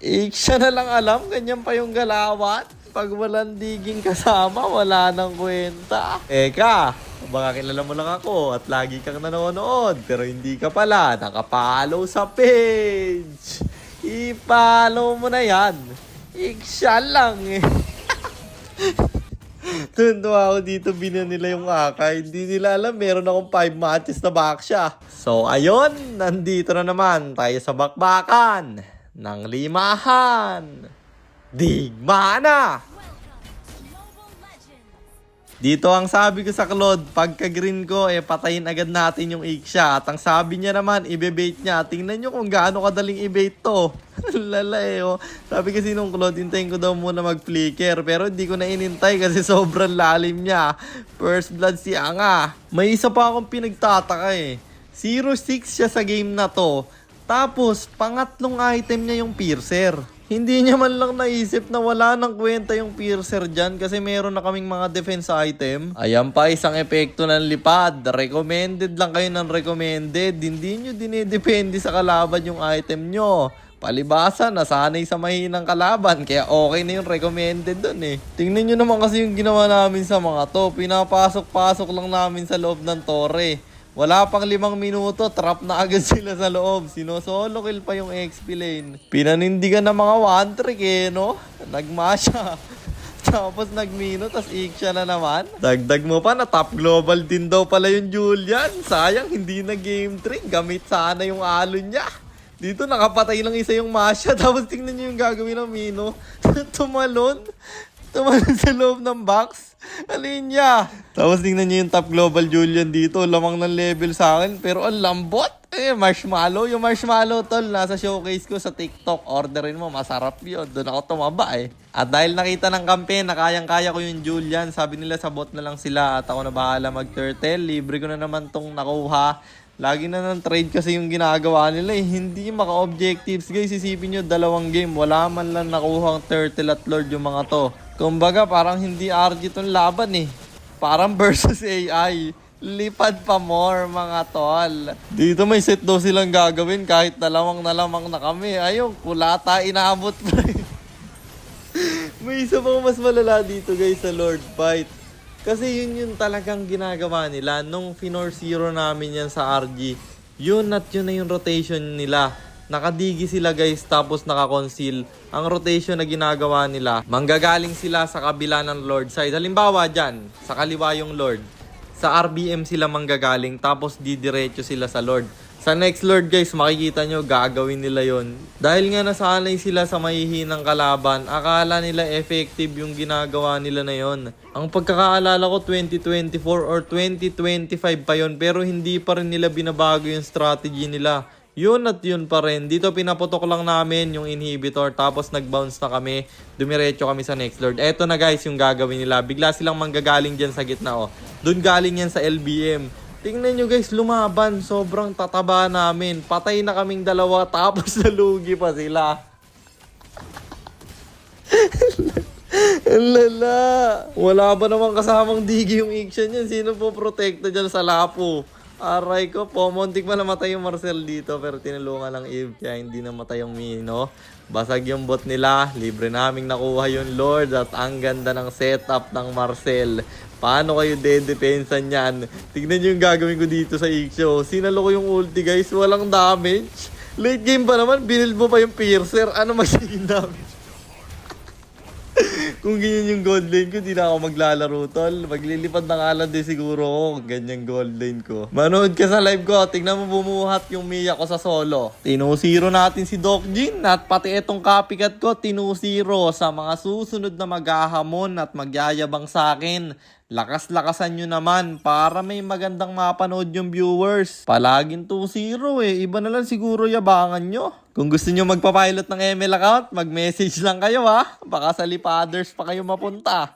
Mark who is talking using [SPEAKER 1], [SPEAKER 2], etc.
[SPEAKER 1] Siya na lang alam, ganyan pa yung galawan. Pag walang diging kasama, wala nang kwenta. Eka, baka kilala mo lang ako at lagi kang nanonood, pero hindi ka pala nakapollow sa page. I-follow mo na yan. Siya lang eh. Tuntua ako dito, binan nila yung Aka. Hindi nila alam, meron akong 5 matches na backsya. So ayun, nandito na naman tayo sa bakbakan ng limahan. Digma na! Dito ang sabi ko sa Claude, pagka green ko, patayin agad natin yung Ixia. At ang sabi niya naman, i-bait niya. Tingnan nyo kung gaano kadaling i-bait to. Lala oh. Sabi kasi nung Claude, hintayin ko daw muna mag-flicker. Pero hindi ko na inintay kasi sobrang lalim niya. First blood si Anga. May isa pa akong pinagtataka 0-6 siya sa game na to. Tapos, pangatlong item niya yung piercer. Hindi niya man lang naisip na wala nang kwenta yung piercer dyan kasi meron na kaming mga defense item. Ayan pa, isang epekto ng lipad. Recommended lang kayo ng recommended. Hindi nyo dinedepende sa kalaban yung item nyo. Palibasa, nasanay sa mahinang kalaban. Kaya okay na yung recommended dun Tingnan nyo naman kasi yung ginawa namin sa mga to. Pinapasok-pasok lang namin sa loob ng tore. Wala pang 5 minuto, trap na agad sila sa loob. Sinosolo kill pa yung XP lane. Pinanindigan ng mga one trick no? Nagmasya. Tapos nagmino, tas Ixia na naman. Dagdag mo pa na top global din daw pala yung Julian. Sayang, hindi na game trick. Gamit sana yung alon niya. Dito nakapatay lang isa yung Masya. Tapos tingnan nyo yung gagawin ng Mino. Tumalon sa loob ng box. Alin niya? Tapos tingnan niyo yung top global Julian dito. Lamang ng level sa akin. Pero ang lambot. Marshmallow. Yung marshmallow tol. Nasa showcase ko sa TikTok. Orderin mo. Masarap yun. Doon ako tumaba At dahil nakita ng campaign na kayang-kaya ko yung Julian, sabi nila sa bot na lang sila. At ako na bahala mag-turtle. Libre ko na naman tong nakuha. Lagi na ng trade kasi yung ginagawa nila Hindi maka-objectives guys. Isipin nyo 2 game. Wala man lang nakuha ang turtle at lord yung mga to. Kumbaga parang hindi RG tong laban Parang versus AI. Lipad pa more mga tol. Dito may set daw silang gagawin kahit na lamang na kami. Ayun, kulata inaabot pa May isa pang mas malala dito guys sa Lord Fight. Kasi yun yung talagang ginagawa nila. Nung Finor Zero namin yan sa RG, yun at yun na yung rotation nila. Nakadigi sila guys tapos naka-conceal. Ang rotation na ginagawa nila, manggagaling sila sa kabila ng Lord side. Halimbawa dyan, sa kaliwa yung Lord. Sa RBM sila manggagaling tapos didiretso sila sa Lord. Sa next Lord guys, makikita nyo gagawin nila yon. Dahil nga nasanay sila sa mahihinang kalaban, akala nila effective yung ginagawa nila na yon. Ang pagkakaalala ko 2024 or 2025 pa yon, pero hindi pa rin nila binabago yung strategy nila. Yun at yun pa rin. Dito pinaputok lang namin yung inhibitor tapos nag-bounce na kami. Dumiretso kami sa next Lord. Eto na guys yung gagawin nila. Bigla silang manggagaling dyan sa gitna Doon galing yan sa LBM. Tingnan nyo guys, lumaban. Sobrang tataba namin. Patay na kaming 2 tapos nalugi pa sila. Lala. Wala ba namang kasamang digi yung Ixia niyan? Sino po protekta dyan sa lapo? Aray ko po, muntik pa namatay yung Marcel dito pero tinulungan lang Eve kaya hindi namatay yung Mino. Basag yung bot nila, libre naming nakuha yung Lord at ang ganda ng setup ng Marcel. Paano kayo de-defensan yan? Tignan nyo yung gagawin ko dito sa Ixia. Sinalo ko yung ulti guys, walang damage. Late game pa naman, binuild mo pa yung piercer. Ano magiging damage? Kung ganyan yung gold lane ko, di na ako maglalaro tol. Maglilipad na nga lang din siguro ako ganyan gold lane ko. Manood ka sa live ko, tignan mo bumuhat yung Mia ko sa solo. Tinusiro natin si Doc Jin at pati etong copycat ko, tinusiro sa mga susunod na maghahamon at magyayabang sa akin. Lakas-lakasan nyo naman para may magandang mapanood yung viewers. Palaging 2-0 Iba na lang siguro yabangan nyo. Kung gusto nyo magpapilot ng ML account, mag-message lang kayo Baka sa Lipaders pa kayo mapunta.